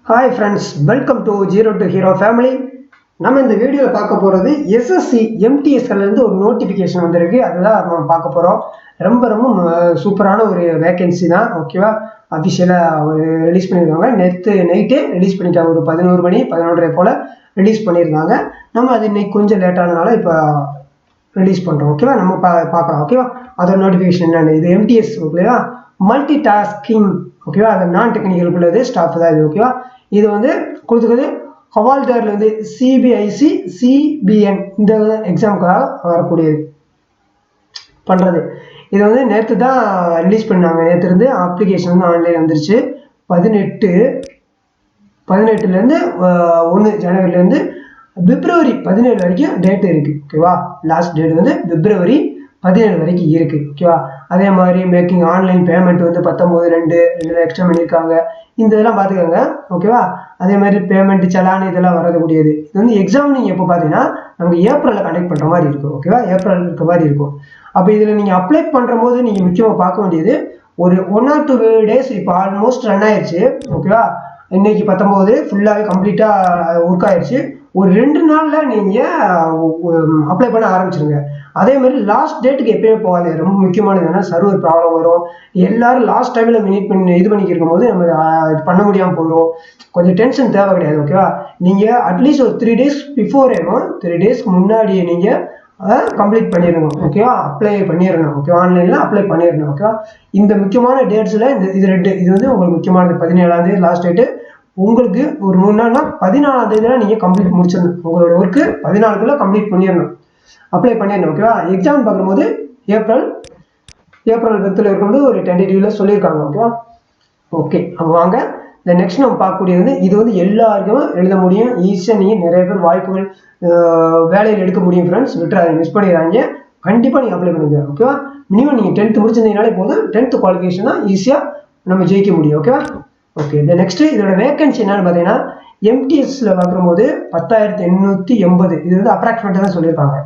Hi friends, welcome to Zero to Hero family. நம்ம இந்த வீடியோல பார்க்க போறது SSC MTS ல இருந்து ஒரு நோட்டிபிகேஷன் வந்திருக்கு. அதுதான் நம்ம பார்க்க போறோம். ரொம்ப சூப்பரான ஒரு வேகன்சி தான். ஓகேவா? அபிஷியலா ரிலீஸ் பண்ணிருக்காங்க. நேத்து நைட்டே ரிலீஸ் பண்ணிட்டாங்க. ஒரு 11 மணி 11:30 போல ரிலீஸ் பண்ணிருக்காங்க. நம்ம அது இன்னைக்கு கொஞ்சம் லேட் ஆனனால இப்ப ரிலீஸ் பண்றோம். ஓகேவா? நம்ம பார்க்கலாம். ஓகேவா? அதோட நோட்டிபிகேஷன் என்னன்னு இது MTS ஓகேவா? மல்டி டாஸ்கிங் ஓகேவா? அது நான் டெக்னிக்கல் உள்ளது ஸ்டாஃப் தான் இது. ஓகேவா? இது வந்து கொடுத்துக்கிறது ஹவால்டார்ல இருந்து சிபிஐசி சிபிஎன் இந்த எக்ஸாமுக்காக வரக்கூடியது பண்றது. இது வந்து நேற்று தான் ரிலீஸ் பண்ணாங்க. நேற்று இருந்து அப்ளிகேஷன் வந்து ஆன்லைன் வந்துருச்சு. 18 ஜனவரிலேருந்து பிப்ரவரி 17 வரைக்கும் டேட் இருக்கு. ஓகேவா? லாஸ்ட் டேட் வந்து பிப்ரவரி 17 வரைக்கும் இருக்கு. ஓகேவா? அதே மாதிரி மேக்கிங் ஆன்லைன் பேமெண்ட் வந்து 19/2 எக்ஸ்ட்ரா பண்ணியிருக்காங்க. இந்த இதெல்லாம் பார்த்துக்கோங்க. ஓகேவா? அதே மாதிரி பேமெண்ட் சலான் இதெல்லாம் வரக்கூடியது. இது வந்து எக்ஸாம் நீங்கள் எப்போ பார்த்தீங்கன்னா நமக்கு ஏப்ரலில் கண்டக்ட் பண்ணுற மாதிரி இருக்கும். ஓகேவா? ஏப்ரல் இருக்க மாதிரி இருக்கும். அப்போ இதில் நீங்கள் அப்ளை பண்ணுற போது நீங்கள் முக்கியமாக பார்க்க வேண்டியது ஒரு 1 or 2 days இப்போ ஆல்மோஸ்ட் ரன் ஆயிடுச்சு. ஓகேவா? இன்னைக்கு 19 ஃபுல்லாகவே கம்ப்ளீட்டாக ஒர்க் ஆயிடுச்சு. ஒரு 2 நாளில் நீங்கள் அப்ளை பண்ண ஆரம்பிச்சிருங்க. அதே மாதிரி லாஸ்ட் டேட்டுக்கு எப்பயுமே போகாது. ரொம்ப முக்கியமானது ஏன்னா சர்வர் ப்ராப்ளம் வரும். எல்லாரும் லாஸ்ட் டைமில் இது பண்ணிக்கிருக்கும் போது நம்ம இது பண்ண முடியாமல் போயிடும். கொஞ்சம் டென்ஷன் தேவை கிடையாது. ஓகேவா? நீங்கள் அட்லீஸ்ட் ஒரு 3 days பிஃபோரேவும் 3 daysக்கு முன்னாடியே நீங்கள் கம்ப்ளீட் பண்ணிடணும். ஓகேவா? அப்ளை பண்ணிடணும். ஓகே, ஆன்லைனில் அப்ளை பண்ணிடணும். ஓகேவா? இந்த முக்கியமான டேட்ஸில் இது வந்து உங்களுக்கு முக்கியமானது. 17ஆம் தேதி லாஸ்ட் டேட்டு. உங்களுக்கு ஒரு 3 நாள்னா 14ஆம் தேதியில் நீங்கள் கம்ப்ளீட் முடிச்சிடணும். உங்களோட ஒர்க்கு 14க்குள்ளே கம்ப்ளீட் பண்ணிடணும். அப்ளை பண்ணிடணும். ஓகேவா? எக்ஸாம் பார்க்கும்போது ஏப்ரல் 5th இருக்கும்போது ஒரு டென்டேட்டிவ்ல சொல்லியிருக்காங்க. ஓகேவா? ஓகே, அப்போ வாங்க இந்த நெக்ஸ்ட் நம்ம பார்க்கக்கூடியது இது வந்து எல்லாருக்கும் எழுத முடியும். ஈஸியாக நீங்கள் நிறைய பேர் வாய்ப்புகள் வேலையில் எடுக்க முடியும். ஃப்ரெண்ட்ஸ் விட்டுறாதீங்க, மிஸ் பண்ணிடுறாங்க. கண்டிப்பாக நீங்கள் அப்ளை பண்ணுங்க. ஓகேவா? மினிமம் நீங்கள் 10th முடிச்சிருந்தீங்கனாலே போதும். 10th குவாலிஃபிகேஷன் தான் ஈஸியாக நம்ம ஜெயிக்க முடியும். ஓகேவா? ஓகே, இந்த நெக்ஸ்ட் இதோட வேகன்சி என்னன்னு பார்த்தீங்கன்னா MTSல பார்க்கும்போது 10,880 இது வந்து அப்ராக்சிமேட்டாக தான் சொல்லியிருக்காங்க.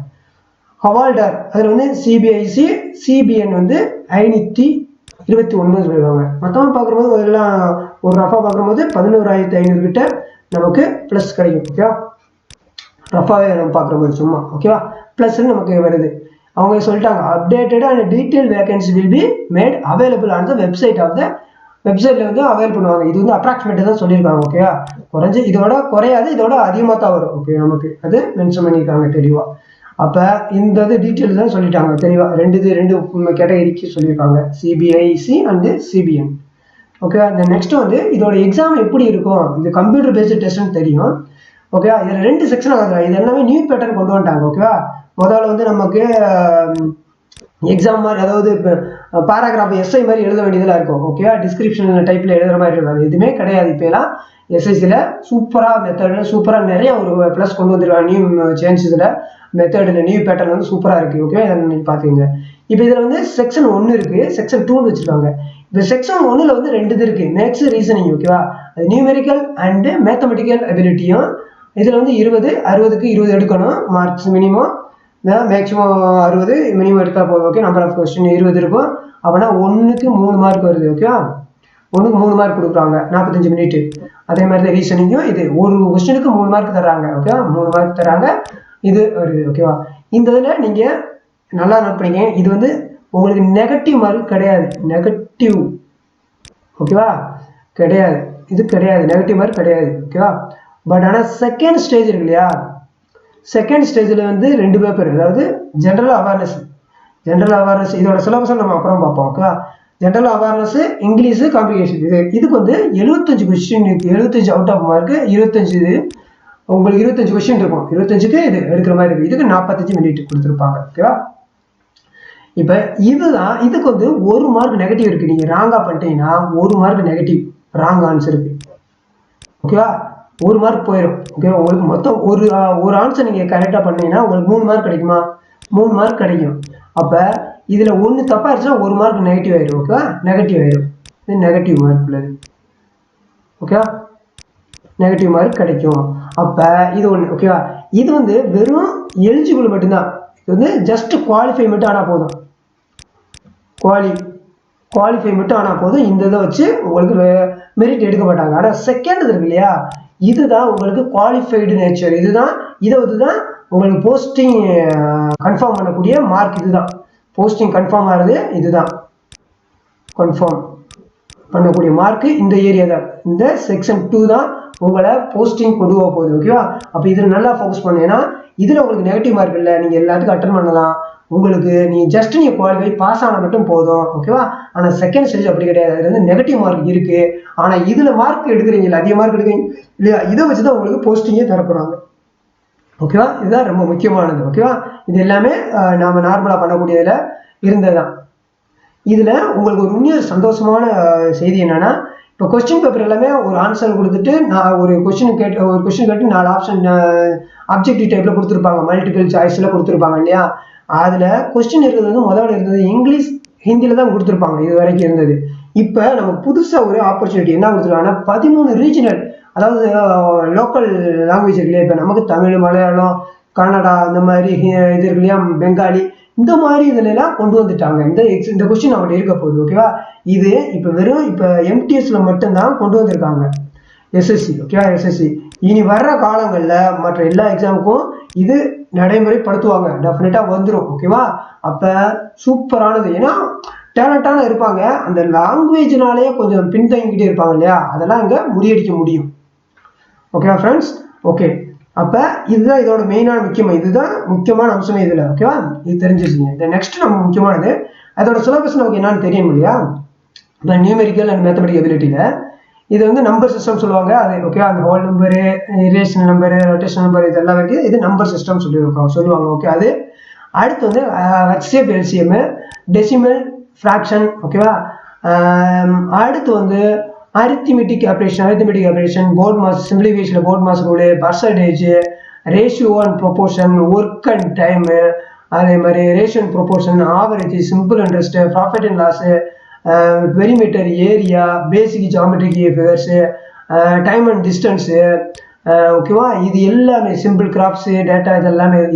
ஹவால்டார் அதில் வந்து சிபிஐசி சிபிஎன் வந்து 529 சொல்லியிருக்காங்க. மொத்தமாக பார்க்கும்போது எல்லாம் ஒரு ரஃபா பார்க்கும்போது 11,500 கிட்ட நமக்கு ப்ளஸ் கிடைக்கும். ஓகேவா? ரஃபாவே நம்ம பார்க்கும்போது சும்மா. ஓகேவா? ப்ளஸ் நமக்கு வருது. அவங்க சொல்லிட்டாங்க updated and detail vacancy will be made available on the website of the வெப்சைட்ல வந்து அவைல் பண்ணுவாங்க. இது வந்து அப்ராக்சிமேட்டாக தான் சொல்லியிருக்காங்க. ஓகேவா? குறைஞ்சி இதோட குறையாது, இதோட அதிகமாக தான் வரும். ஓகே, நமக்கு அது மென்ஷன் பண்ணியிருக்காங்க தெளிவா. அப்போ இந்த இது டீட்டெயில்ஸ் தான் சொல்லிட்டாங்க தெளிவா. ரெண்டு கேட்டகரிக்கு சொல்லியிருக்காங்க, சிபிஐசி அண்டு சிபிஎன். ஓகே, இந்த நெக்ஸ்ட் வந்து இதோட எக்ஸாம் எப்படி இருக்கும். இது கம்ப்யூட்டர் பேஸ்டு டெஸ்ட்னு தெரியும். ஓகேவா? இதில் 2 செக்ஷன் ஆகுது. இது எல்லாமே நியூ பேட்டர்ன் கொண்டு வந்துட்டாங்க. ஓகேவா? முதல்ல வந்து நமக்கு எக்ஸாம் மாதிரி, அதாவது இப்போ பேராகிராஃப் எஸ்ஐ மாதிரி எழுத வேண்டியதெல்லாம் இருக்கும். ஓகேவா? டிஸ்கிரிப்ஷன் டைப்பில் எழுதுற மாதிரி இருக்கும். அது எதுவுமே கிடையாது. இப்போலாம் எஸ்எஸ்சியில் சூப்பராக மெத்தடில் சூப்பராக நிறைய ஒரு ப்ளஸ் கொண்டு வந்துருக்காங்க. நியூ சேஞ்சஸில் மெத்தடில் நியூ பேட்டர்ன் வந்து சூப்பராக இருக்குது. ஓகே, இதை நீங்கள் பார்த்துங்க. இப்போ இதில் வந்து செக்ஷன் 1 இருக்குது, செக்ஷன் 2 வச்சுருக்காங்க. இப்போ செக்ஷன் 1ல் வந்து 2 இது இருக்குது, மேக்ஸ் ரீசனிங். ஓகேவா? அது நியூமெரிக்கல் அண்டு மேத்தமெட்டிக்கல் அபிலிட்டியும். இதில் வந்து 20 60க்கு 20 எடுக்கணும் மார்க்ஸ் மினிமம். மேக்ஸிமம் 60 மினிமம் எடுத்தால் போதும். ஓகே, நம்பர் ஆஃப் கொஸ்டின் 20 இருக்கும். அப்படின்னா 1க்கு 3 மார்க் வருது. ஓகேவா? 1க்கு 3 மார்க் கொடுக்குறாங்க, 45 மினிட். அதே மாதிரி தான் ரீசனிங்கும். இது ஒரு கொஸ்டினுக்கு 3 மார்க் தர்றாங்க. ஓகேவா? 3 மார்க் தராங்க. இது வருது. ஓகேவா? இந்த இதில் நீங்கள் நல்லா நோட் பண்ணிக்க, இது வந்து உங்களுக்கு நெகட்டிவ் மார்க் கிடையாது. நெகட்டிவ் ஓகேவா? கிடையாது, இது கிடையாது, நெகட்டிவ் மார்க் கிடையாது. ஓகேவா? பட் ஆனால் செகண்ட் ஸ்டேஜ் இருக்கு இல்லையா, செகண்ட் ஸ்டேஜில் வந்து 2 பேப்பர், அதாவது ஜென்ரல் அவேர்னஸ் இதோட சிலபஸை நம்ம அப்புறம் பார்ப்போம். ஓகேவா? General awareness, English, complication. இதுக்கு வந்து 75 கொஸ்டின் இருக்குது. 75 அவுட் ஆஃப் மார்க்கு 25. உங்களுக்கு 25 கொஸ்டின் இருக்கும். 25க்கு இது எடுக்கிற மாதிரி இருக்குது. இதுக்கு 45 மினிட் கொடுத்துருப்பாங்க. ஓகேவா? இப்போ இதுதான், இதுக்கு வந்து 1 மார்க் நெகட்டிவ் இருக்குது. நீங்கள் ராங்காக பண்ணிட்டீங்கன்னா 1 மார்க் நெகட்டிவ், ராங் ஆன்சருக்கு. ஓகேவா? 1 மார்க் போயிடும். ஓகே, உங்களுக்கு மொத்தம் ஒரு ஆன்சர் நீங்கள் கரெக்டாக பண்ணீங்கன்னா உங்களுக்கு 3 மார்க் கிடைக்குமா? 3 மார்க் கிடைக்கும். அப்போ இதில் 1 தப்பாயிருச்சுன்னா 1 மார்க் நெகட்டிவ் ஆயிடும். ஓகேவா? நெகட்டிவ் ஆயிடும். இது நெகட்டிவ் மார்க் உள்ளது. ஓகேவா? நெகட்டிவ் மார்க் கிடைக்கும். அப்போ இது ஒன்று. ஓகேவா? இது வந்து வெறும் எலிஜிபிள் மட்டும்தான். இது வந்து ஜஸ்ட் குவாலிஃபை மட்டும் ஆனால் போதும். குவாலிஃபை மட்டும் ஆனால் போதும். இந்த இதை வச்சு உங்களுக்கு மெரிட் எடுக்க மாட்டாங்க. ஆனால் செகண்ட் இருக்கு இல்லையா, இதுதான் உங்களுக்கு குவாலிஃபைடு நேச்சர். இதுதான் இதை வந்து தான் உங்களுக்கு போஸ்டிங் கன்ஃபார்ம் பண்ணக்கூடிய மார்க். இதுதான் போஸ்டிங் கன்ஃபார்ம் ஆகிறது. இதுதான் கன்ஃபார்ம் பண்ணக்கூடிய மார்க். இந்த ஏரியா தான், இந்த செக்ஷன் 2 தான் உங்களை போஸ்டிங் கொண்டு போக போகுது. ஓகேவா? அப்போ இதில் நல்லா ஃபோக்கஸ் பண்ணு. ஏன்னா இதில் உங்களுக்கு நெகட்டிவ் மார்க் இல்லை, நீங்கள் எல்லாத்துக்கும் அட்டன் பண்ணலாம். உங்களுக்கு நீங்கள் குவாலிஃபை பாஸ் ஆனால் மட்டும் போதும். ஓகேவா? ஆனால் செகண்ட் ஸ்டேஜ் அப்படி கிடையாது. அதில் வந்து நெகட்டிவ் மார்க் இருக்கு. ஆனால் இதில் மார்க் எடுக்கிறீங்களா, அதிக மார்க் எடுக்கிறீங்க இல்லையா, இதை வச்சு தான் உங்களுக்கு போஸ்டிங்கே தரப்படுறாங்க. ஓகேவா? இதுதான் ரொம்ப முக்கியமானது. ஓகேவா? இது எல்லாமே நாம நார்மலாக பண்ணக்கூடியதில் இருந்ததுதான். இதில் உங்களுக்கு ஒரு இன்னொரு சந்தோஷமான செய்தி என்னன்னா, இப்போ கொஸ்டின் பேப்பர் எல்லாமே ஒரு ஆன்சர் கொடுத்துட்டு நான் ஒரு கொஸ்டின் கேட்டு 4 ஆப்ஷன் அப்ஜெக்டிவ் டைப்ல கொடுத்துருப்பாங்க, மல்டிபிள் சாய்ஸ்ல கொடுத்துருப்பாங்க இல்லையா. அதில் கொஸ்டின் இருக்கிறது வந்து முதல்ல இருந்தது இங்கிலீஷ் ஹிந்தியில் தான் கொடுத்துருப்பாங்க, இது வரைக்கும் இருந்தது. இப்போ நம்ம புதுசாக ஒரு ஆப்பர்ச்சுனிட்டி என்ன கொடுத்துருக்காங்கன்னா 13 ரீஜனல், அதாவது லோக்கல் லாங்குவேஜ் இருக்கு இல்லையா. இப்போ நமக்கு தமிழ், மலையாளம், கன்னடா, இந்த மாதிரி இது இருக்கு இல்லையா, பெங்காலி, இந்த மாதிரி இதுலாம் கொண்டு வந்துட்டாங்க. இந்த கொஸ்டின் அவங்கள்ட்ட இருக்க போகுது. ஓகேவா? இது இப்போ வெறும் இப்போ எம்டிஎஸ்ல மட்டும்தான் கொண்டு வந்திருக்காங்க, எஸ்எஸ்சி. ஓகேவா? எஸ்எஸ்சி இனி வர்ற காலங்களில் மற்ற எல்லா எக்ஸாமுக்கும் இது நடைமுறைப்படுத்துவாங்க, டெஃபினட்டாக வந்துடும். ஓகேவா? அப்போ சூப்பரானது. ஏன்னா டேலண்டான இருப்பாங்க, அந்த லாங்குவேஜ்னாலே கொஞ்சம் பின்தங்கிக்கிட்டே இருப்பாங்க இல்லையா, அதெல்லாம் இங்கே முறியடிக்க முடியும். ஓகேவா ஃப்ரெண்ட்ஸ்? ஓகே, அப்போ இதுதான் இதோட மெயினான இதுதான் முக்கியமான அம்சமே இதில். ஓகேவா? இது தெரிஞ்சிருச்சுங்க. இந்த நெக்ஸ்ட் நம்ம முக்கியமானது அதோட சிலபஸ் நமக்கு என்னன்னு தெரியும் இல்லையா. இப்போ நியூமெரிக்கல் அண்ட் மேத்தமெட்டிக் எபிலிட்டியில் இது வந்து நம்பர் சிஸ்டம் சொல்லுவாங்க. அது ஓகேவா? அந்த whole number, irrational number, rotation number, இதெல்லாம் வந்து இது நம்பர் சிஸ்டம் சொல்லுவாங்க. ஓகே, அது அடுத்து வந்து HCF LCM, டெசிமல் ஃப்ராக்ஷன். ஓகேவா? அடுத்து வந்து arithmetic operation, BODMAS, simplification BODMAS rule, percentage, ratio and proportion, work and time, அதே மாதிரி ratio and proportion, average, simple interest, profit and loss, perimeter, area, basic geometric figures, time and distance. ஓகேவா? இது எல்லாமே simple crops, data,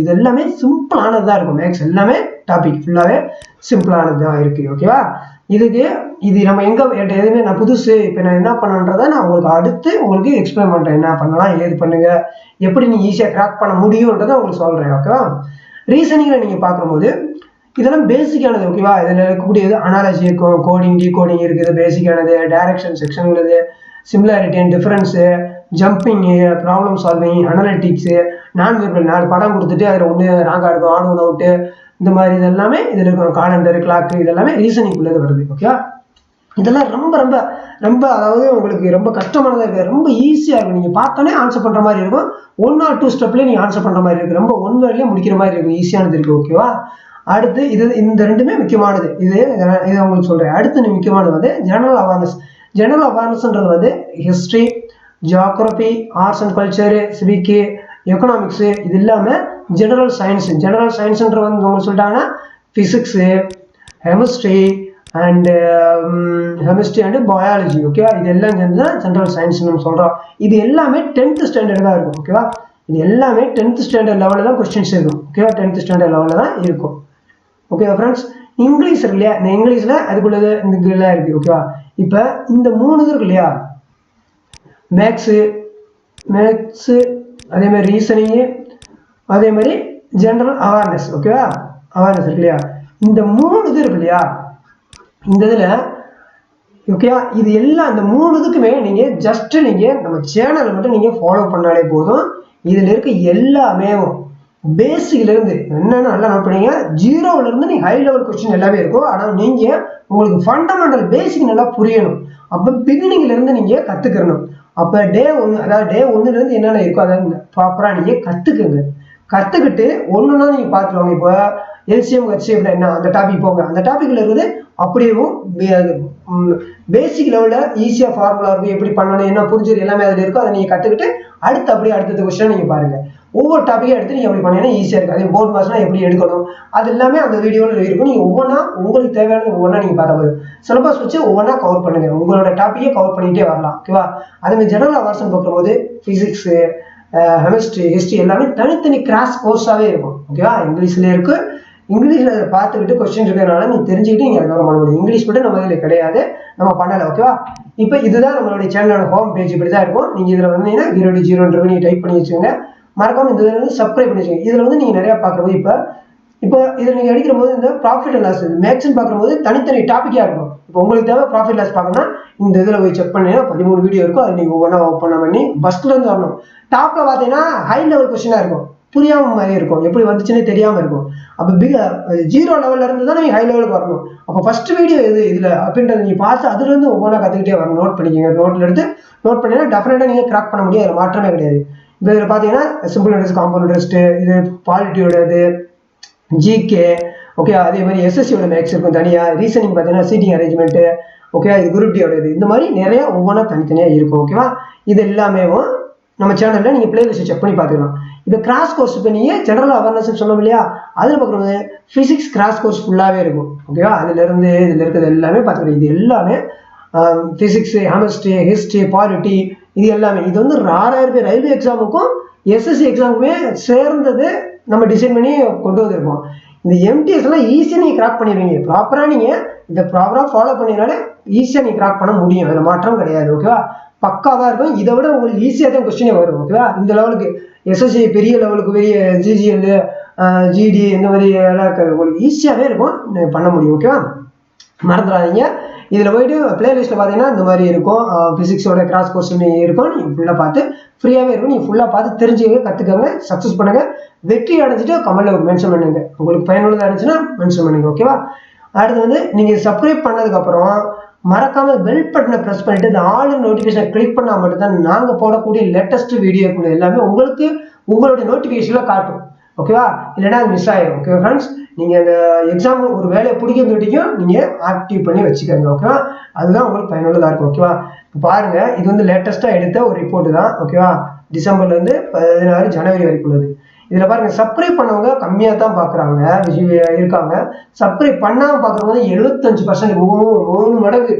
இது எல்லாமே சிம்பிளானது தான் இருக்கும். Maths எல்லாமே டாபிக் ஃபுல்லாகவே சிம்பிளானது தான் இருக்குது. ஓகேவா? இது நம்ம எதுவுமே நான் புதுசு இப்போ நான் என்ன பண்ணுன்றதை நான் உங்களுக்கு எக்ஸ்பிளைன் பண்ணுறேன். என்ன பண்ணலாம், ஏது பண்ணுங்க, எப்படி நீங்கள் ஈஸியாக ட்ராக் பண்ண முடியும்ன்றதை உங்களுக்கு சொல்கிறேன். ஓகேவா? ரீசனிங்கில் நீங்கள் பார்க்கும்போது இதெல்லாம் பேசிக்கானது. ஓகேவா? இதில் இருக்கக்கூடியது அனாலஜி இருக்கும், கோடிங், டீகோடிங் இருக்குது, பேசிக்கானது, டைரக்ஷன் செக்ஷன் உள்ளது, similarity and difference, jumping, problem solving, analytics, நான் வெர்பல், 4 படம் கொடுத்துட்டு அதில் ஒன்று ராங்காக இருக்கும், ஆன் ஒன் அவுட்டு, இந்த மாதிரி இதெல்லாமே இதில் இருக்கும். காலண்டர், கிளாக்கு, இதெல்லாமே ரீசனிங் உள்ளது வருது. ஓகே, இதெல்லாம் ரொம்ப ரொம்ப ரொம்ப அதாவது உங்களுக்கு ரொம்ப கஷ்டமானதாக இருக்குது, ரொம்ப ஈஸியாக இருக்கும். நீங்கள் பார்த்தோன்னே ஆன்சர் பண்ணுற மாதிரி இருக்கும், 1 or 2 ஸ்டெப்லேயே நீங்கள் ஆன்சர் பண்ணுற மாதிரி இருக்குது, ரொம்ப 1 வேர்ட்லேயே முடிக்கிற மாதிரி இருக்கும், ஈஸியானது இருக்குது. ஓகேவா? அடுத்து இந்த ரெண்டுமே முக்கியமானது. இது உங்களுக்கு சொல்கிறேன். அடுத்து முக்கியமானது வந்து ஜெனரல் அவேர்னஸ்ன்றது வந்து history, geography, arts and culture, civics, economics, இது இல்லாமல் ஜெனரல் சயின்ஸ்ன்ற வந்து உங்களுக்கு சொல்லிட்டாங்கன்னா ஃபிசிக்ஸு, கெமிஸ்ட்ரி அண்டு பயாலஜி. ஓகேவா? இது எல்லாம் சேர்ந்து தான் ஜெனரல் சயின்ஸ் நம்ம சொல்கிறோம். இது எல்லாமே 10th ஸ்டாண்டர்ட் தான் இருக்கும். ஓகேவா? இது எல்லாமே 10th ஸ்டாண்டர்ட் லெவலில் தான் கொஸ்டின்ஸ் இருக்கும். ஓகேவா? 10th ஸ்டாண்டர்ட் லெவலில் தான் இருக்கும். ஓகேவா ஃப்ரெண்ட்ஸ்? இங்கிலீஷ் இருக்கு இல்லையா, இந்த இங்கிலீஷில் அதுக்குள்ளது இந்த இதெல்லாம் இருக்குது. ஓகேவா? இப்போ இந்த 3 இது இருக்கு இல்லையா, மேக்ஸு அதே மாதிரி ரீசனிங்கு, அதே மாதிரி ஜெனரல் அவேர்னஸ். ஓகேவா? அவேர்னஸ் இருக்கு இல்லையா, இந்த 3 இது இருக்கு இல்லையா, இந்த இதில் ஓகேவா, இது எல்லாம் இந்த 3 இதுக்குமே நீங்கள் ஜஸ்ட்டு நீங்கள் நம்ம சேனலை மட்டும் நீங்கள் ஃபாலோ பண்ணாலே போதும். இதில் இருக்க எல்லாமே பேசிக்லேருந்து என்னென்ன நல்லா நோட் பண்ணிங்க, 0லேருந்து நீங்கள் ஹை லெவல் கொஸ்டின் எல்லாமே இருக்கும். ஆனால் நீங்கள் உங்களுக்கு ஃபண்டமெண்டல் பேசிக் நல்லா புரியணும். அப்போ பிகினிங்லேருந்து நீங்கள் கற்றுக்கணும். அப்போ டே 1, அதாவது டே 1லேருந்து என்னென்ன இருக்கோ அதை ப்ராப்பராக நீங்கள் கற்றுக்கிட்டு ஒன்றுனா நீங்கள் பார்த்துருவாங்க. இப்போ எல்சிஎம் HCF என்ன அந்த டாபிக் போங்க, அந்த டாப்பிக்கில் இருக்குது அப்படியேவும் பேசிக் லெவலில் ஈஸியாக ஃபார்முலா இருக்கும், எப்படி பண்ணணும், என்ன புரிஞ்சது எல்லாமே அதில் இருக்கும். அதை நீங்கள் கற்றுக்கிட்டு அடுத்த கொஸ்டின் நீங்கள் பாருங்கள். ஒவ்வொரு டாப்பிக்கை எடுத்து நீங்கள் எப்படி பண்ணீங்கன்னா ஈஸியாக இருக்குது. அதே போர்ட் மாஸ்லாம் எப்படி எடுக்கணும் அது எல்லாமே அந்த வீடியோவில் இருக்கும். நீங்கள் ஒவ்வொன்றா உங்களுக்கு தேவையானது ஒவ்வொன்றா நீங்கள் பார்த்தா போதும். சிலபஸ் வச்சு ஒவ்வொன்றா கவர் பண்ணுங்கள், உங்களோட டாப்பிக்கை கவர் பண்ணிகிட்டே வரலாம். ஓகேவா? அதேமாதிரி ஜெனரல் அவேர்னஸ் பார்க்கும்போது ஃபிசிக்ஸு, கெமிஸ்ட்ரி, ஹிஸ்ட்ரி எல்லாமே தனித்தனி கிராஸ் கோர்ஸாகவே இருக்கும். ஓகேவா? இங்கிலீஷ்லேயே இருக்குது, இங்கிலீஷில் அதை பார்த்துக்கிட்டு கொஸ்டின் இருக்கிறதுனால நீ தெரிஞ்சுக்கிட்டு நீங்கள் அதுக்கப்புறம் பண்ண முடியும். இங்கிலீஷ் மட்டும் நம்ம இதில் கிடையாது, நம்ம பண்ணலை. ஓகேவா? இப்போ இதுதான் நம்மளுடைய சேனலோட ஹோம் பேஜ். இப்படி தான் இருக்கும். நீங்கள் இதில் வந்தீங்கன்னா 0 நீங்கள் டைப் பண்ணி வச்சுக்கோங்க. மறக்காம இந்த இதில் வந்து சப்ஸ்கிரைப் பண்ணி வச்சுக்கோங்க. இதில் வந்து நீங்கள் நிறையா பார்க்குறது இப்போ இதில் நீங்கள் அடிக்கிற போது இந்த ப்ராஃபிட் அண்ட் லாஸ் மேக்ஸ்ன்னு பார்க்கும்போது தனித்தனி டாப்பிக்காக இருக்கும். இப்போ உங்களுக்கு தேவை ப்ராஃபிட் லாஸ் பார்க்கணும்னா இந்த இதில் போய் செக் பண்ணீங்கன்னா 13 வீடியோ இருக்கும். அது நீங்கள் ஒவ்வொன்றா ஓப்பன் பண்ணி ஃபஸ்ட்லேருந்து வரணும். டாப்பில் பார்த்தீங்கன்னா ஹை லெவல் கொஸ்டினாக இருக்கும், புரியாமல் மாதிரி இருக்கும், எப்படி வந்துச்சுன்னே தெரியாமல் இருக்கும். அப்போ 0 லெவலில் இருந்து தான் நீங்கள் ஹை லெவலுக்கு வரணும். அப்போ ஃபஸ்ட் வீடியோ இதில் அப்படின்றத நீங்கள் பார்த்து அதுலேருந்து ஒவ்வொன்றா கற்றுக்கிட்டே வரணும். நோட் பண்ணிக்கோங்க. நோட்டில் எடுத்து நோட் பண்ணிங்கன்னா டெஃபினட்டாக நீங்கள் கிராக் பண்ண முடியும். அதில் மாற்றமே கிடையாது. இப்போ இதில் பார்த்தீங்கன்னா சிம்பிள் இன்ட்ரெஸ்ட், காம்பவுண்ட் இன்ட்ரெஸ்ட், இது பாலிட்டியோடது, ஜிகே, ஓகே. அதே மாதிரி எஸ்எஸ்சியோட மேக்ஸ் இருக்கும் தனியாக. ரீசனிங் பார்த்தீங்கன்னா சீட்டிங் அரேஞ்ச்மெண்ட்டு, ஓகே. இது குரூப் டியோட இந்த மாதிரி நிறைய ஒவ்வொன்றா தனித்தனியாக இருக்கும். ஓகேவா? இது எல்லாமே நம்ம சேனலில் நீங்கள் பிளேலிஸ்ட் செக் பண்ணி பார்த்துக்கலாம். இப்போ கிராஸ் கோர்ஸ் இப்போ நீங்கள் ஜெனரல் அவேர்னஸ் சொன்னோம் இல்லையா, அதில் பார்க்குறது ஃபிசிக்ஸ் கிராஸ் கோர்ஸ் ஃபுல்லாகவே இருக்கும். ஓகேவா? அதுலேருந்து இதில் இருக்கிறது எல்லாமே பார்த்துக்கலாம். இது எல்லாமே ஃபிசிக்ஸு, கெமிஸ்ட்ரி, ஹிஸ்ட்ரி, பாலிட்டி, இது எல்லாமே. இது வந்து 6000 பேர் ரயில்வே எக்ஸாமுக்கும் எஸ்எஸ்சி எக்ஸாமுக்குமே சேர்ந்தது நம்ம டிசைன் பண்ணி கொண்டு வந்திருப்போம். இந்த எம்டிஎஸ்லாம் ஈஸியாக நீங்கள் கிராக் பண்ணிடுவீங்க. ப்ராப்பராக நீங்கள் இதை ப்ராப்பராக ஃபாலோ பண்ணினாலே ஈஸியாக நீங்கள் கிராக் பண்ண முடியும். அதில் மாற்றம் கிடையாது. ஓகேவா? பக்காவாக இருக்கும். இதை விட உங்களுக்கு ஈஸியாக தான் கொஸ்டினே வரும். ஓகேவா? இந்த லெவலுக்கு எஸ்எஸ்சி பெரிய லெவலுக்கு பெரிய ஜிஜிஎல், ஜிடி இந்த மாதிரி எல்லாம் இருக்காது. உங்களுக்கு ஈஸியாகவே இருக்கும், பண்ண முடியும். ஓகேவா? மறந்துடாதீங்க. இதில் போயிட்டு பிளேலிஸ்ட்டில் பார்த்தீங்கன்னா இந்த மாதிரி இருக்கும். ஃபிசிக்ஸோட கிராஸ் கோர்ஸ் இருக்கும். நீங்கள் ஃபுல்லாக பார்த்து ஃப்ரீயாகவே இருக்கும். நீங்கள் ஃபுல்லாக பார்த்து தெரிஞ்சுக்கங்க, கற்றுக்கங்க, சக்ஸஸ் பண்ணுங்கள். வெற்றி அடைஞ்சிட்டு கமெண்ட்டில் ஒரு மென்ஷன் பண்ணுங்க. உங்களுக்கு பயனுள்ளதாக இருந்துச்சுன்னா மென்ஷன் பண்ணுங்க. ஓகேவா? அடுத்து வந்து நீங்கள் சப்ஸ்கிரைப் பண்ணதுக்கப்புறம் மறக்காம பெல் பட்டனை ப்ரெஸ் பண்ணிட்டு இந்த ஆல் நோட்டிஃபிகேஷனை கிளிக் பண்ணால் மட்டும்தான் நாங்கள் போடக்கூடிய லேட்டஸ்ட் வீடியோ எல்லாமே உங்களுக்கு உங்களுடைய நோட்டிஃபிகேஷனில் காட்டும். ஓகேவா? இல்லைன்னா அது மிஸ் ஆயிடும். ஓகே ஃப்ரெண்ட்ஸ், நீங்கள் அந்த எக்ஸாம் ஒரு வேலையை பிடிக்கிறது வரைக்கும் நீங்கள் ஆக்டிவ் பண்ணி வச்சுக்கோங்க. ஓகேவா? அதுதான் உங்களுக்கு பயனுள்ளதாக இருக்கும். ஓகேவா? இப்போ பாருங்கள், இது வந்து லேட்டஸ்ட்டாக எடுத்த ஒரு ரிப்போர்ட்டு தான். ஓகேவா? டிசம்பர்லேருந்து 16 ஜனவரி வரைக்கும் உள்ளது. இதில் பாருங்கள், சப்ஸ்கிரைப் பண்ணவங்க கம்மியாக தான் பார்க்குறாங்க இருக்காங்க. சப்ஸ்கிரைப் பண்ணாமல் பார்க்குறவங்க 75%, 3 மடங்கு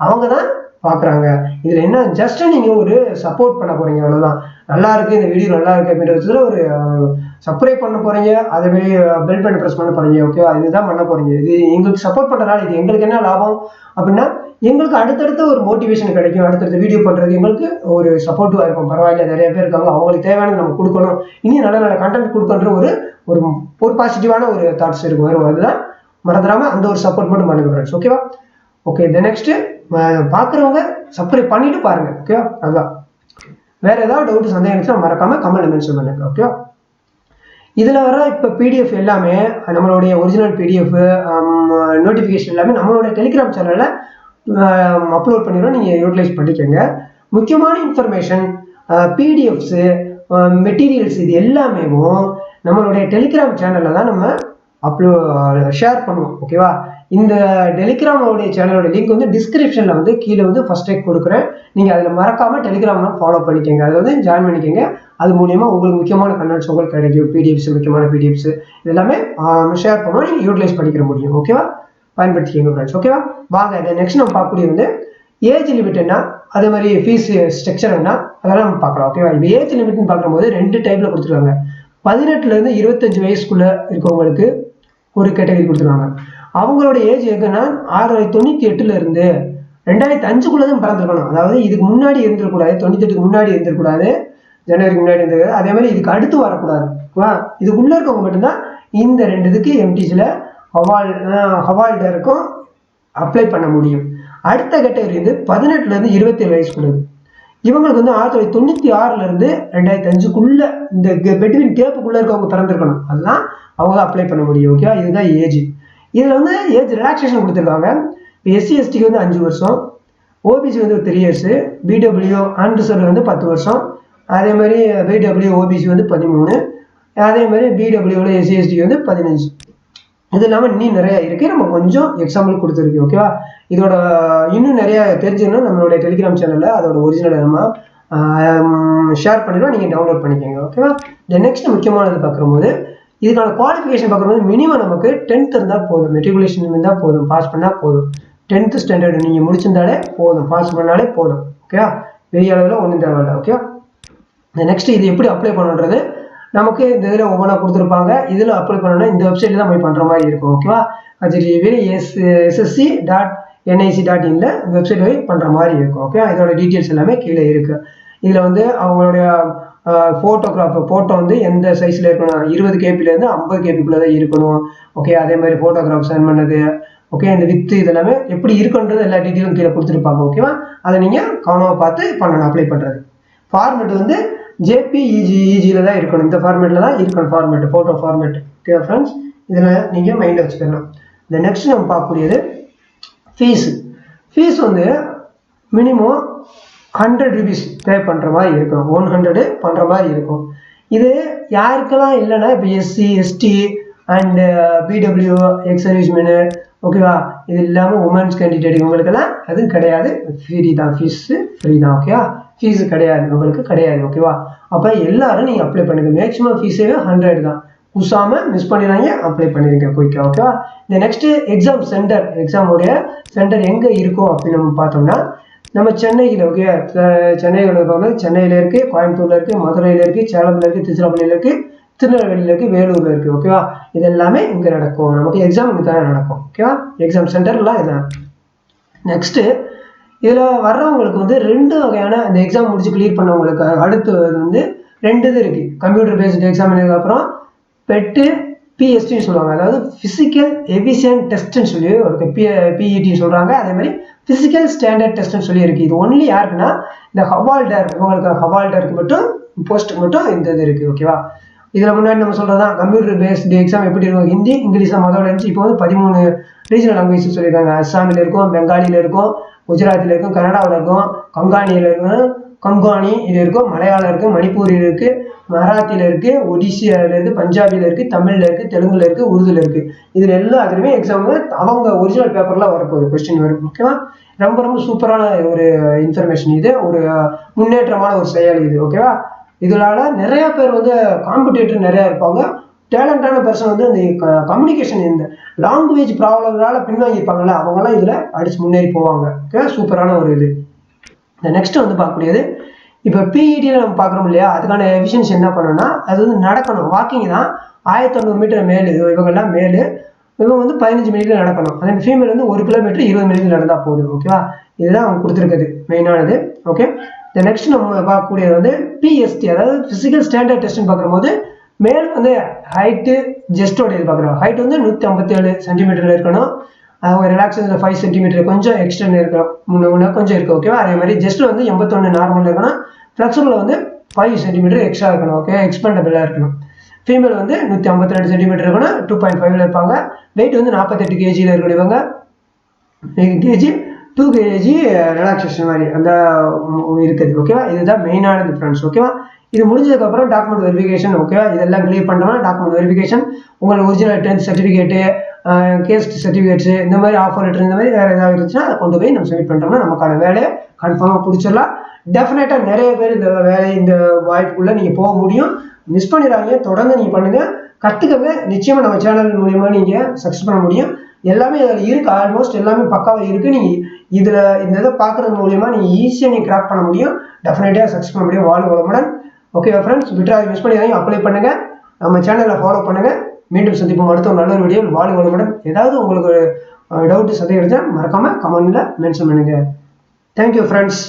அவங்க தான் பார்க்குறாங்க. இதில் என்ன, ஜஸ்ட் நீங்கள் ஒரு சப்போர்ட் பண்ண போகிறீங்க, அவ்வளோதான். நல்லா இருக்குது, இந்த வீடியோ நல்லா இருக்குது அப்படின்ற பட்சத்தில் ஒரு சப்ஸ்கிரைப் பண்ண போகிறீங்க, அதேமாதிரி பெல் பட்டன் ப்ரெஸ் பண்ண போகிறீங்க. ஓகேவா? இதுதான் பண்ண போகிறீங்க. இது எங்களுக்கு சப்போர்ட் பண்ணுறதுனால இது எங்களுக்கு என்ன லாபம் அப்படின்னா, எங்களுக்கு அடுத்தடுத்த ஒரு மோட்டிவேஷன் கிடைக்கும். அடுத்தடுத்த வீடியோ பண்ணுறது எங்களுக்கு ஒரு சப்போர்ட்டிவாக இருக்கும். பரவாயில்ல, நிறைய பேர் இருக்காங்க, அவங்களுக்கு தேவையானது நம்ம கொடுக்கணும், இனி நல்ல நல்ல கண்டென்ட் கொடுக்கன்ற ஒரு பாசிட்டிவான ஒரு தாட்ஸ் இருக்கும், வரும். அதுதான் மறந்துடாமல் அந்த ஒரு சப்போர்ட் மட்டும் பண்ணுங்க ஃப்ரெண்ட்ஸ். ஓகேவா? ஓகே, இந்த நெக்ஸ்ட்டு பார்க்குறவங்க சப்ஸ்கிரைப் பண்ணிட்டு பாருங்க. ஓகேவா? அதுதான். வேற ஏதாவது டவுட் சந்தேகம் இருந்துச்சுன்னா மறக்காம கமெண்ட் மென்ஷன் பண்ணுங்க. ஓகேவா? இதில் வர இப்போ பிடிஎஃப் எல்லாமே நம்மளுடைய ஒரிஜினல் பிடிஎஃப் நோட்டிஃபிகேஷன் எல்லாமே நம்மளுடைய டெலிகிராம் சேனலில் அப்லோட் பண்ணிடுறோம். நீங்கள் யூட்டிலைஸ் பண்ணிக்கோங்க. முக்கியமான இன்ஃபர்மேஷன், பிடிஎஃப்ஸு, மெட்டீரியல்ஸ், இது எல்லாமே நம்மளுடைய டெலிகிராம் சேனலில் தான் நம்ம ஷேர் பண்ணுவோம். ஓகேவா? இந்த டெலிகிராமோடைய சேனலோட லிங்க் வந்து டிஸ்கிரிப்ஷனில் வந்து கீழே வந்து ஃபர்ஸ்ட் டைம் கொடுக்குறேன். நீங்கள் அதில் மறக்காமல் டெலிகிராம்லாம் ஃபாலோ பண்ணிக்கோங்க. அதில் வந்து ஜாயின் பண்ணிக்கோங்க. அது மூலியமாக உங்களுக்கு முக்கியமான கண்டென்ட்ஸ் உங்களுக்கு கிடைக்கும். பிடிஎஃப்ஸ், முக்கியமான பிடிஎஃப்ஸ் இதெல்லாமே ஷேர் பண்ணுவோம். நீங்கள் யூட்டிலைஸ் பண்ணிக்கிற முடியும். ஓகேவா? பயன்படுத்திக்கோங்க ஃப்ரெண்ட்ஸ். ஓகேவா? வாங்க, இதை நெக்ஸ்ட் நம்ம பார்க்கக்கூடிய வந்து ஏஜ் லிமிட் என்ன, அதே மாதிரி ஃபீஸ் ஸ்ட்ரக்சர் என்ன, அதெல்லாம் நம்ம பார்க்கலாம். ஓகேவா? இப்போ ஏஜ் லிமிட்னு பார்க்கும்போது 2 டைப்பில் கொடுத்துருக்காங்க. 18லேருந்து 25 வயசுக்குள்ளே இருக்கவங்களுக்கு ஒரு கேட்டகரி கொடுத்துருக்காங்க. அவங்களோட ஏஜ் எங்கன்னா 1998 2005 தான் பிறந்திருக்கணும். அதாவது இதுக்கு முன்னாடி இருந்திருக்கூடாது, 98க்கு முன்னாடி இருந்திருக்கூடாது, ஜனவரிக்கு முன்னாடி இருந்திருக்காது. அதே மாதிரி இதுக்கு அடுத்து வரக்கூடாது. இதுக்குள்ளே இருக்கவங்க மட்டும்தான் இந்த 2 இதுக்கு எம்டிஸில் ஹவால்டருக்கும் அப்ளை பண்ண முடியும். அடுத்த கேட்டகரி வந்து 18லேருந்து 27 வயசுக்குள்ளது. இவங்களுக்கு வந்து 1996 2005 இந்த பெட்வீன் கேப்புக்குள்ளே இருக்கவங்க பிறந்திருக்கணும். அதுதான் அவங்க அப்ளை பண்ண முடியும். ஓகேவா? இதுதான் ஏஜ். இதில் வந்து ஏஜ் ரிலாக்ஸேஷன் கொடுத்துருக்காங்க. இப்போ எஸ்சி எஸ்டிக்கு வந்து 5 வருஷம், ஓபிசி வந்து 3 இயர்ஸு, பிடபிள்யூ அன்ரிசர்வ்டு வந்து 10 வருஷம், அதே மாதிரி பிடபிள்யூ ஓபிசி வந்து 13, அதே மாதிரி பிடபிள்யூவில் எஸ்சி எஸ்டி வந்து 15. இது இல்லாமல் இன்னும் நிறையா இருக்குது. நம்ம கொஞ்சம் எக்ஸாம்பிள் கொடுத்துருக்கு. ஓகேவா? இதோட இன்னும் நிறையா தெரிஞ்சுக்கணும் நம்மளுடைய டெலிகிராம் சேனலில் அதோட ஒரிஜினலை நம்ம ஷேர் பண்ணிடுவோம். நீங்கள் டவுன்லோட் பண்ணிக்கோங்க. ஓகேவா? இந்த நெக்ஸ்ட் முக்கியமானது பார்க்கும்போது இதுக்கான குவாலிஃபிகேஷன் பார்க்கும்போது மினிமம் நமக்கு 10th இருந்தால் போதும், மெட்ரிகுலேஷன் இருந்தால் போதும், பாஸ் பண்ணால் போதும். 10th ஸ்டாண்டர்டு நீங்கள் முடிச்சிருந்தாலே போதும், பாஸ் பண்ணாலே போதும். ஓகேவா? பெரிய அளவில் ஒன்றும் தேவையில்லை. ஓகே, இந்த நெக்ஸ்ட் இது எப்படி அப்ளை பண்ணுறது நமக்கு இந்த இதில் ஒவ்வொன்றா கொடுத்துருப்பாங்க. இதில் அப்ளை பண்ணணும்னா இந்த வெப்சைட்டில் தான் போய் பண்ணுற மாதிரி இருக்கும். ஓகேவா, SSC.nic.in வெப்சைட் போய் பண்ணுற மாதிரி இருக்கும். ஓகேவா, இதோட டீட்டெயில்ஸ் எல்லாமே கீழே இருக்குது. இதில் வந்து அவங்களுடைய ஃபோட்டோ வந்து எந்த சைஸில் இருக்கணும், 20 KBலேருந்து 50 KBக்குள்ளே தான் இருக்கணும். ஓகே, அதே மாதிரி ஃபோட்டோகிராஃப் சென்ட் பண்ணது, ஓகே, இந்த வித்து இதெல்லாமே எப்படி இருக்குன்றது எல்லா டீட்டெயிலும் கீழே கொடுத்துருப்பாங்க. ஓகேவா, அதை நீங்கள் கவனமாக பார்த்து பண்ணணும் அப்ளை பண்ணுறது. ஃபார்மேட் வந்து JPEGயில் தான் இருக்கணும். இந்த ஃபார்மேட்டில் தான் இருக்கணும் format, photo format. Okay friends, இதில் நீங்கள் மைண்டில் வச்சுக்கணும். இந்த நெக்ஸ்ட் நம்ம பார்க்கக்கூடியது ஃபீஸ் வந்து மினிமம் 100 rupees பே பண்ணுற மாதிரி இருக்கும். 100 பண்ணுற மாதிரி இருக்கும். இது யாருக்கெல்லாம் இல்லைன்னா இப்போ SC ST and BW X serviceman, ஓகேவா, இது இல்லாமல் உமன்ஸ் கேண்டிடேட் இவங்களுக்கெல்லாம் அதுவும் கிடையாது. ஃப்ரீ தான், ஃபீஸு ஃப்ரீ தான். ஓகேவா, ஃபீஸு கிடையாது, உங்களுக்கு கிடையாது. ஓகேவா, அப்போ எல்லாரும் நீங்கள் அப்ளை பண்ணுங்க. மேக்ஸிமம் ஃபீஸே 100 தான். உசாமல் மிஸ் பண்ணிடுறாங்க, அப்ளை பண்ணிடுங்க குயிக்காக. ஓகேவா, இந்த நெக்ஸ்ட்டு எக்ஸாம் சென்டர், எக்ஸாமுடைய சென்டர் எங்கே இருக்கும் அப்படின்னு நம்ம பார்த்தோம்னா நம்ம சென்னையில், ஓகே, சென்னையில் பார்க்கும்போது சென்னையில் இருக்குது, கோயம்புத்தூரில் இருக்குது, மதுரையில் இருக்குது, சேலத்தில் இருக்குது, திருச்சிராப்பள்ளியில் இருக்குது, திருநெல்வேலியில் இருக்குது, வேலூரில் இருக்குது. ஓகேவா, இது எல்லாமே இங்கே நடக்கும். நமக்கு எக்ஸாம் இங்கே தான் நடக்கும். ஓகேவா, எக்ஸாம் சென்டர்லாம் இதுதான். நெக்ஸ்ட்டு இதில் வர்றவங்களுக்கு வந்து 2 வகையான இந்த எக்ஸாம் முடிச்சு கிளியர் பண்ணவங்களுக்கு அடுத்து வந்து 2 இது இருக்குது. கம்ப்யூட்டர் பேஸ்டு எக்ஸாம் அப்புறம் பெட்டு PSTன்னு சொல்லுவாங்க. அதாவது ஃபிசிக்கல் எஃபிஷியன்ட் டெஸ்ட்னு சொல்லி ஒரு PET சொல்கிறாங்க. அதே மாதிரி ஃபிசிக்கல் ஸ்டாண்டர்ட் டெஸ்ட்னு சொல்லி இருக்குது. இது ஒன்லி யாருக்குன்னா இந்த ஹவால்டர், இவங்களுக்கு ஹவால்டருக்கு மட்டும் போஸ்ட்டுக்கு மட்டும் இந்த இது இருக்குது. ஓகேவா, இதில் முன்னாடி நம்ம சொல்கிறதா கம்ப்யூட்டர் பேஸ்டு எக்ஸாம் எப்படி இருக்கும், ஹிந்தி இங்கிலீஷில் முதல்ல இருந்துச்சு. இப்போ வந்து 13 ரீஜனல் லாங்குவேஜ் சொல்லியிருக்காங்க. அஸ்ஸாமில் இருக்கும், பெங்காலியில் இருக்கும், குஜராத்தில் இருக்கும், கன்னடாவில் இருக்கும், கங்கானியில் இருக்கும், கங்கானி இது இருக்கும், மலையாளம் இருக்குது, மணிப்பூரில் இருக்குது, மராத்தியில் இருக்குது, ஒடிசியாவில் இருக்குது, பஞ்சாபியில் இருக்குது, தமிழில் இருக்குது, தெலுங்குல இருக்குது, உருதுல இருக்குது. இதில் எல்லாத்துலேயுமே எக்ஸாம் அவங்க ஒரிஜினல் பேப்பரில் வரப்போகுது, கொஸ்டின் வரும். ஓகேவா, ரொம்ப ரொம்ப சூப்பரான ஒரு இன்ஃபர்மேஷன், இது ஒரு முன்னேற்றமான ஒரு செயல் இது. ஓகேவா, இதனால நிறைய பேர் வந்து காம்படிட்டர் நிறையா இருப்பாங்க. டேலண்டான பர்சன் வந்து இந்த கம்யூனிகேஷன் இந்த லாங்குவேஜ் ப்ராப்ளம்னால பின்வாங்கியிருப்பாங்கல்ல, அவங்கெல்லாம் இதில் அடிச்சு முன்னேறி போவாங்க. ஓகே, சூப்பரான ஒரு இது. இந்த நெக்ஸ்ட் வந்து பார்க்கக்கூடியது இப்போ PETயில் நம்ம பார்க்குறோம் இல்லையா, அதுக்கான எஃபிஷியன்சி என்ன பண்ணணும்னா அது வந்து நடக்கணும். வாக்கிங் தான் 1500 மீட்டர் மேலு, இவங்கெல்லாம் மேலு, இவங்க வந்து 15 மினிட்ல நடக்கணும். அதே ஃபீமேல் வந்து 1 கிலோமீட்டர் 20 மினிட்ல நடந்தால் போதும். ஓகேவா, இதுதான் அவங்க கொடுத்துருக்குது மெயினானது. ஓகே, இந்த நெக்ஸ்ட் நம்ம பார்க்கக்கூடியது வந்து PST, அதாவது ஃபிசிக்கல் ஸ்டாண்டர்ட் டெஸ்ட்னு பார்க்கும்போது மேல் வந்து ஹைட்டு ஜெஸ்டோட இது பார்க்குறோம். ஹைட் வந்து 157 சென்டிமீட்டரில் இருக்கணும். ஒரு ரிலாக்ஸேஷன் 5 சென்டிமீட்டர் கொஞ்சம் எக்ஸ்டெண்ட் இருக்கணும், முன்னே கொஞ்சம் இருக்குது. ஓகேவா, அதே மாதிரி ஜெஸ்ட்டில் வந்து 81 நார்மலில் இருக்கணும். ஃப்ளெக்சிபிள் வந்து 5 சென்டிமீட்டர் எக்ஸ்ட்ரா இருக்கணும். ஓகே, எக்ஸ்பெண்டபிளாக இருக்கணும். ஃபீமேல் வந்து 152 சென்டிமீட்டர் இருக்கணும், 2.5ல் இருப்பாங்க. வெயிட் வந்து 48 kgயில் இருக்கணும். இவங்க கேஜி 2 kg ரிலாக்ஸேஷன் மாதிரி அந்த இருக்குது. ஓகேவா, இதுதான் மெயினானது ஃப்ரெண்ட்ஸ். ஓகேவா, இது முடிஞ்சதுக்கப்புறம் டாக்குமெண்ட் வெரிஃபிகேஷன். ஓகேவா, இதெல்லாம் கிளியர் பண்ணுறோம்னா டாக்குமெண்ட் வெரிஃபிகேஷன், உங்களுக்கு original 10th certificate, caste certificates, இந்த மாதிரி ஆஃபர் லெட்டர், இந்த மாதிரி வேறு ஏதாவது இருந்துச்சுன்னா அதை கொண்டு போய் நம்ம சப்மிட் பண்ணுறோம்னா நமக்கான வேலையை கன்ஃபார்மாக பிடிச்சிடலாம். டெஃபினட்டாக நிறைய பேர் இந்த வேலை இந்த வாய்ப்புக்குள்ளே நீங்கள் போக முடியும். மிஸ் பண்ணிடாதீங்க, தொடர்ந்து நீங்கள் பண்ணுங்கள், கற்றுக்கங்க. நிச்சயமாக நம்ம சேனல் மூலியமாக நீங்கள் சக்ஸஸ் பண்ண முடியும். எல்லாமே அதில் இருக்குது, ஆல்மோஸ்ட் எல்லாமே பக்காவாக இருக்குது. நீங்கள் இதில் இந்த இதை பார்க்குறது மூலியமாக நீங்கள் ஈஸியாக நீங்கள் கிராக் பண்ண முடியும். டெஃபினட்டாக சக்ஸஸ் பண்ண முடியும். வாழ்க வளமுடன். ஓகே ஃப்ரெண்ட்ஸ், விட்ராது மிஸ் பண்ணிடாதீங்க, அப்ளை பண்ணுங்கள், நம்ம சேனலில் ஃபாலோ பண்ணுங்கள். மீண்டும் சந்திப்போம் அடுத்த ஒரு நல்ல வீடியோ. வாழ்க வளமுடன். ஏதாவது உங்களுக்கு டவுட்டு சந்தேகம் இருந்தால் மறக்காமல் கமெண்ட்டில் மென்ஷன் பண்ணுங்கள். Thank you friends.